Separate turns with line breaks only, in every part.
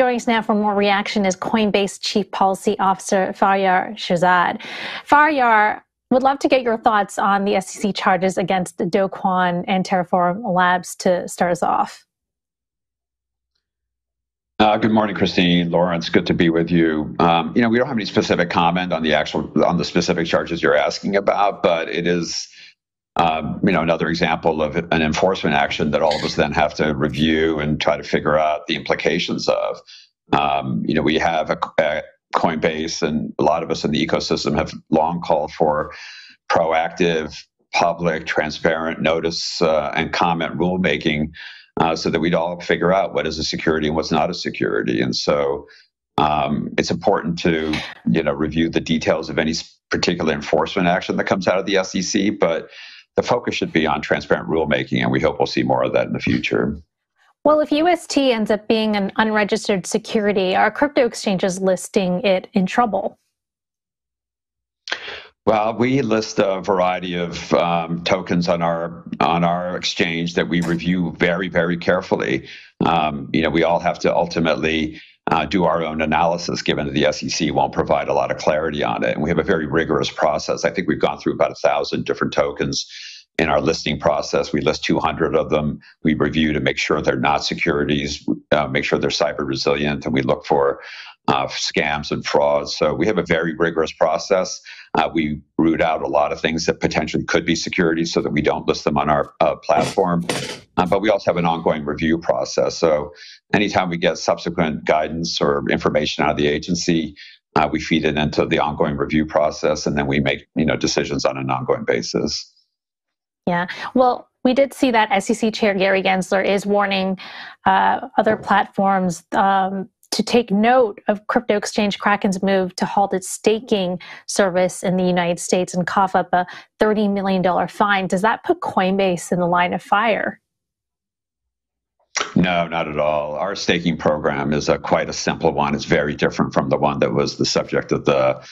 Joining us now for more reaction is Coinbase Chief Policy Officer Faryar Shirzad. Faryar, would love to get your thoughts on the SEC charges against Do Kwon and Terraform Labs to start us off.
Good morning, Christine. Lawrence, good to be with you. We don't have any specific comment on the specific charges you're asking about, but it is, another example of an enforcement action that all of us then have to review and try to figure out the implications of. We have a Coinbase, and a lot of us in the ecosystem have long called for proactive, public, transparent notice and comment rulemaking. So that we'd all figure out what is a security and what's not a security. And so it's important to, review the details of any particular enforcement action that comes out of the SEC, but the focus should be on transparent rulemaking, and we hope we'll see more of that in the future.
Well, if UST ends up being an unregistered security, are crypto exchanges listing it in trouble?
Well, we list a variety of tokens on our exchange that we review very, very carefully. We all have to ultimately do our own analysis, given that the SEC won't provide a lot of clarity on it. And we have a very rigorous process. I think we've gone through about 1,000 different tokens in our listing process. We list 200 of them. We review to make sure they're not securities, make sure they're cyber resilient, and we look for scams and frauds. So we have a very rigorous process. We root out a lot of things that potentially could be securities so that we don't list them on our platform. But we also have an ongoing review process. So anytime we get subsequent guidance or information out of the agency, we feed it into the ongoing review process, and then we make decisions on an ongoing basis.
Yeah, well, we did see that SEC Chair Gary Gensler is warning other platforms to take note of crypto exchange Kraken's move to halt its staking service in the United States and cough up a $30 million fine. Does that put Coinbase in the line of fire?
No, not at all. Our staking program is quite a simple one. It's very different from the one that was the subject of the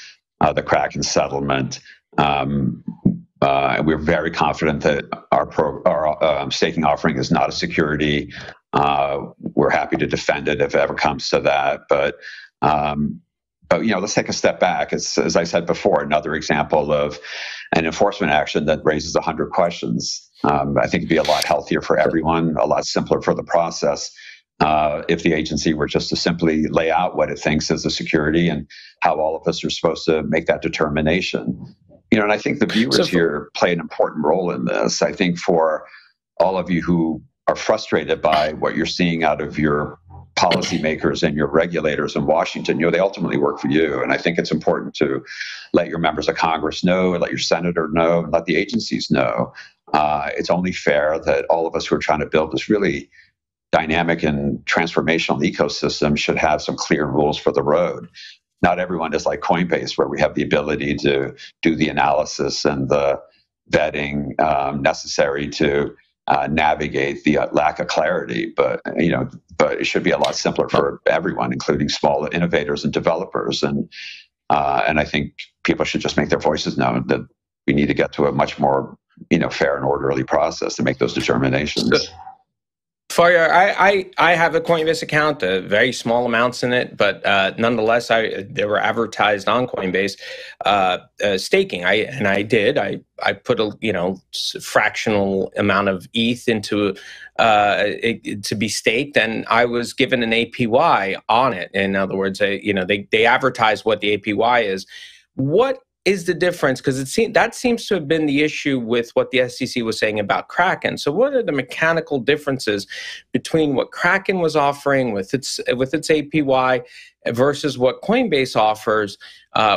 Kraken settlement. We're very confident that our staking offering is not a security. We're happy to defend it if it ever comes to that. But let's take a step back. It's, as I said before, another example of an enforcement action that raises 100 questions. I think it'd be a lot healthier for everyone, a lot simpler for the process, if the agency were just to simply lay out what it thinks is a security and how all of us are supposed to make that determination. And I think the viewers here play an important role in this. I think for all of you who are frustrated by what you're seeing out of your policymakers and your regulators in Washington, they ultimately work for you. And I think it's important to let your members of Congress know, let your senator know, let the agencies know. It's only fair that all of us who are trying to build this really dynamic and transformational ecosystem should have some clear rules for the road. Not everyone is like Coinbase, where we have the ability to do the analysis and the vetting necessary to navigate the lack of clarity. But it should be a lot simpler for everyone, including small innovators and developers. And I think people should just make their voices known that we need to get to a much more fair and orderly process to make those determinations.
Faryar, I have a Coinbase account, very small amounts in it, but nonetheless, they were advertised on Coinbase staking. I put a fractional amount of ETH into to be staked, and I was given an APY on it. In other words, they advertise what the APY is. What is the difference? Because that seems to have been the issue with what the SEC was saying about Kraken. So what are the mechanical differences between what Kraken was offering with its APY versus what Coinbase offers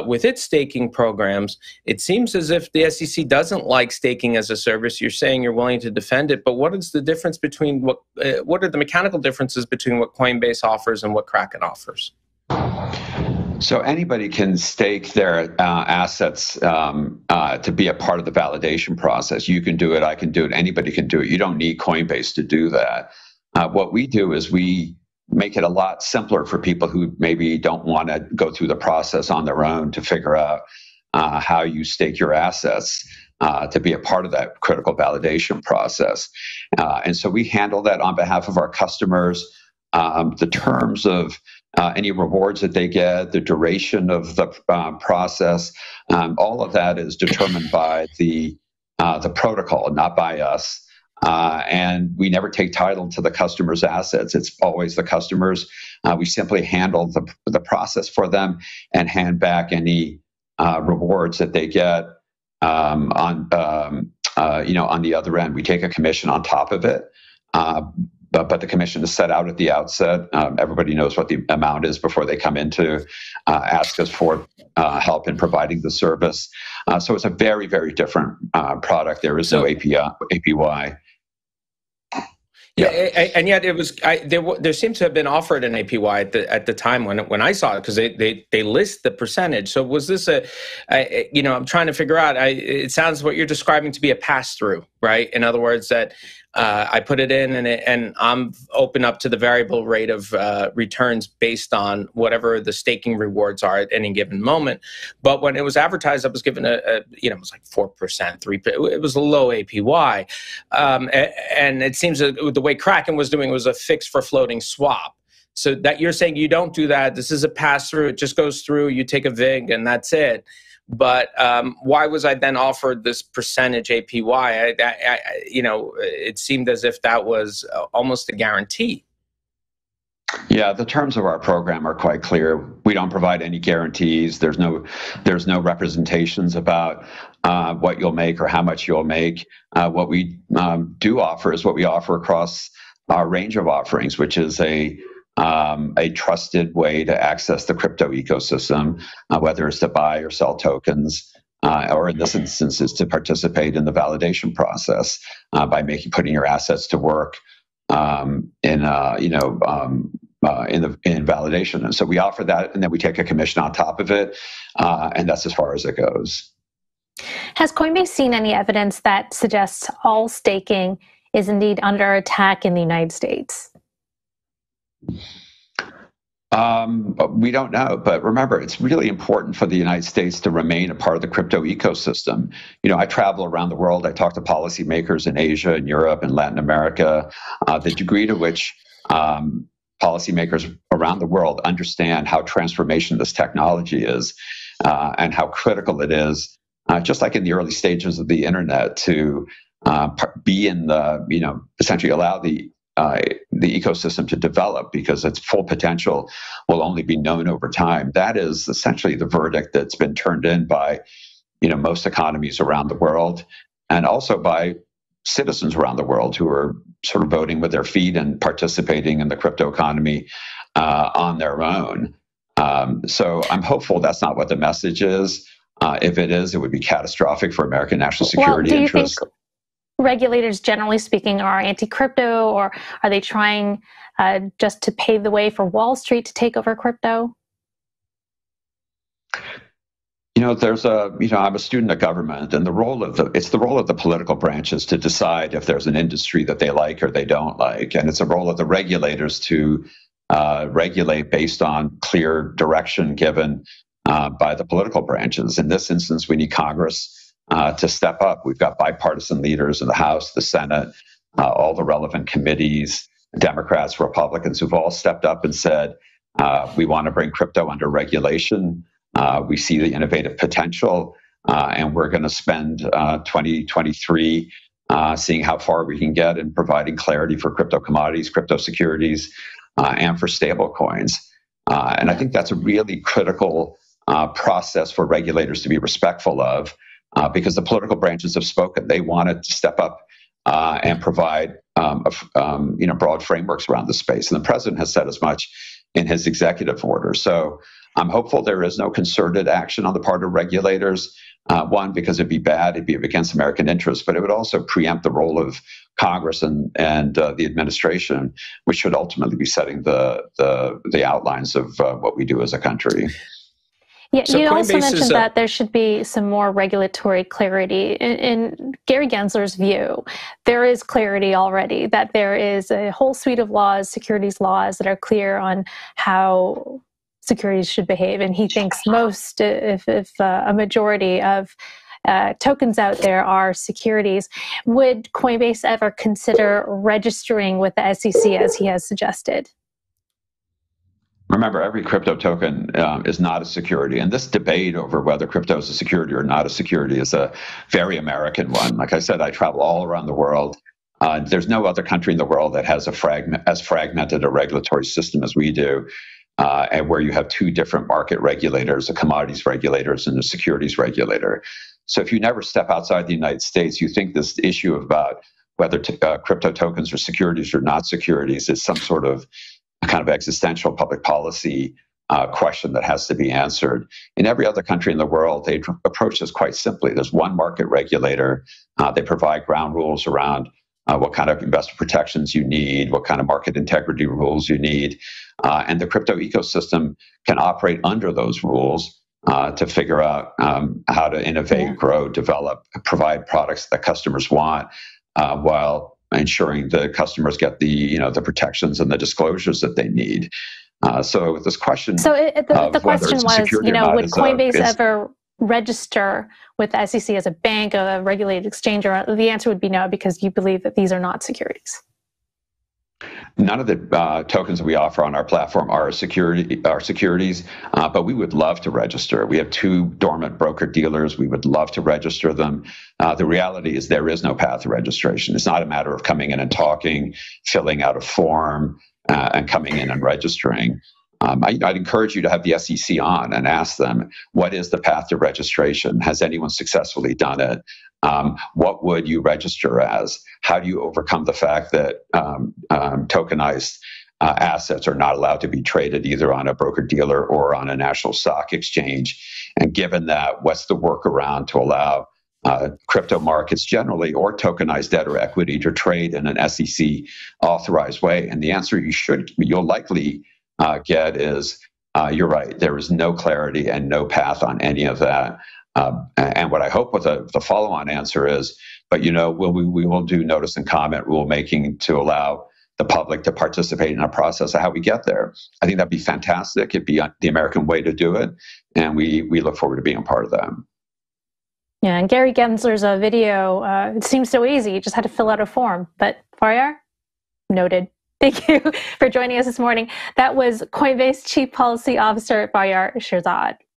with its staking programs? It seems as if the SEC doesn't like staking as a service. You're saying you're willing to defend it, but what is the difference between what are the mechanical differences between what Coinbase offers and what Kraken offers?
So anybody can stake their assets to be a part of the validation process. You can do it, I can do it, anybody can do it. You don't need Coinbase to do that. What we do is we make it a lot simpler for people who maybe don't want to go through the process on their own to figure out how you stake your assets to be a part of that critical validation process. And so we handle that on behalf of our customers. The terms of any rewards that they get, the duration of the process, all of that is determined by the protocol, not by us. And we never take title to the customer's assets. It's always the customer's. We simply handle the process for them and hand back any rewards that they get on the other end. We take a commission on top of it. But the commission is set out at the outset. Everybody knows what the amount is before they come in to ask us for help in providing the service. So it's a very, very different product. There is no APY.
Yeah, and yet it was. There seems to have been offered an APY at the time when I saw it, because they list the percentage. So was this I'm trying to figure out. It sounds what you're describing to be a pass through, right? In other words, that I put it in and I'm open up to the variable rate of returns based on whatever the staking rewards are at any given moment. But when it was advertised, I was given it was like 4%, 3%. It was a low APY, and it seems that the way Kraken was doing was a fixed for floating swap. So that you're saying you don't do that. This is a pass through. It just goes through. You take a VIG and that's it. But why was I then offered this percentage APY? It seemed as if that was almost a guarantee.
Yeah, the terms of our program are quite clear. We don't provide any guarantees. There's no representations about what you'll make or how much you'll make. What we do offer is what we offer across our range of offerings, which is a trusted way to access the crypto ecosystem, whether it's to buy or sell tokens, or in this instance, is to participate in the validation process by putting your assets to work in validation. And so we offer that, and then we take a commission on top of it, and that's as far as it goes.
Has Coinbase seen any evidence that suggests all staking is indeed under attack in the United States?
We don't know, but remember, it's really important for the United States to remain a part of the crypto ecosystem. I travel around the world. I talk to policymakers in Asia and Europe and Latin America. The degree to which policymakers around the world understand how transformational this technology is and how critical it is, just like in the early stages of the internet, to be in the, essentially allow the ecosystem to develop, because its full potential will only be known over time. That is essentially the verdict that's been turned in by, most economies around the world, and also by citizens around the world who are sort of voting with their feet and participating in the crypto economy on their own. So I'm hopeful that's not what the message is. If it is, it would be catastrophic for American national security interests.
Regulators, generally speaking, are anti-crypto, or are they trying just to pave the way for Wall Street to take over crypto?
I'm a student of government, and it's the role of the political branches to decide if there's an industry that they like or they don't like, and it's a role of the regulators to regulate based on clear direction given by the political branches. In this instance, we need Congress to step up. We've got bipartisan leaders in the House, the Senate, all the relevant committees, Democrats, Republicans, who've all stepped up and said, we want to bring crypto under regulation. We see the innovative potential, and we're going to spend 2023 seeing how far we can get in providing clarity for crypto commodities, crypto securities, and for stable coins. And I think that's a really critical process for regulators to be respectful of. Because the political branches have spoken. They wanted to step up and provide broad frameworks around the space. And the president has said as much in his executive order. So I'm hopeful there is no concerted action on the part of regulators. One, because it'd be bad, it'd be against American interests, but it would also preempt the role of Congress and the administration, which should ultimately be setting the outlines of what we do as a country.
Yeah,
so
you
Coinbase
also mentioned that there should be some more regulatory clarity. In Gary Gensler's view, there is clarity already, that there is a whole suite of laws, securities laws, that are clear on how securities should behave. And he thinks most, if a majority of tokens out there are securities. Would Coinbase ever consider registering with the SEC as he has suggested?
Remember, every crypto token is not a security. And this debate over whether crypto is a security or not a security is a very American one. Like I said, I travel all around the world. There's no other country in the world that has as fragmented a regulatory system as we do, and where you have two different market regulators, a commodities regulators and a securities regulator. So if you never step outside the United States, you think this issue about whether crypto tokens are securities or not securities is some sort of a kind of existential public policy question that has to be answered. In every other country in the world, they approach this quite simply. There's one market regulator. They provide ground rules around what kind of investor protections you need, what kind of market integrity rules you need. And the crypto ecosystem can operate under those rules to figure out how to innovate, grow, develop, provide products that customers want, while ensuring the customers get the the protections and the disclosures that they need. So this question.
So the question was, would Coinbase ever register with the SEC as a bank, a regulated exchange? Or the answer would be no, because you believe that these are not securities.
None of the tokens that we offer on our platform are securities, but we would love to register. We have 2 dormant broker-dealers. We would love to register them. The reality is there is no path to registration. It's not a matter of coming in and talking, filling out a form, and coming in and registering. I'd encourage you to have the SEC on and ask them, what is the path to registration? Has anyone successfully done it? What would you register as? How do you overcome the fact that tokenized assets are not allowed to be traded either on a broker-dealer or on a national stock exchange? And given that, what's the workaround to allow crypto markets generally, or tokenized debt or equity, to trade in an SEC authorized way? And the answer you'll likely get is, you're right, there is no clarity and no path on any of that. And what I hope with the follow-on answer is, but we will do notice and comment rulemaking to allow the public to participate in a process of how we get there. I think that'd be fantastic. It'd be the American way to do it, and we look forward to being a part of that.
Yeah, and Gary Gensler's video, it seems so easy. You just had to fill out a form. But Faryar, noted. Thank you for joining us this morning. That was Coinbase Chief Policy Officer Faryar Shirzad.